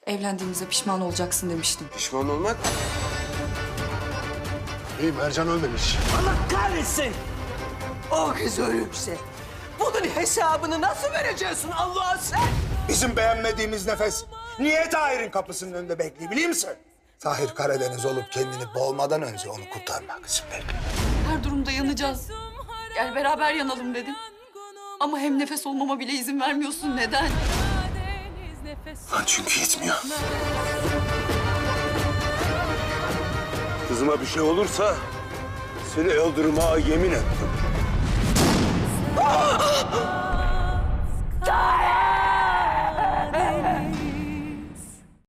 Evlendiğimize pişman olacaksın demiştim. Pişman olmak? İyi, Mercan ölmemiş. Allah kahretsin! O kız ölürse bunun hesabını nasıl vereceksin Allah'a sen? Bizim beğenmediğimiz nefes niye Tahir'in kapısının önünde bekliyor biliyor musun? Tahir Karadeniz olup kendini boğmadan önce onu kurtarmak için bekliyor. Her durumda yanacağız. Gel beraber yanalım dedim. Ama hem nefes olmama bile izin vermiyorsun. Neden? Lan çünkü yetmiyor. Kızıma bir şey olursa seni öldürmeye yemin ettim. Tahir!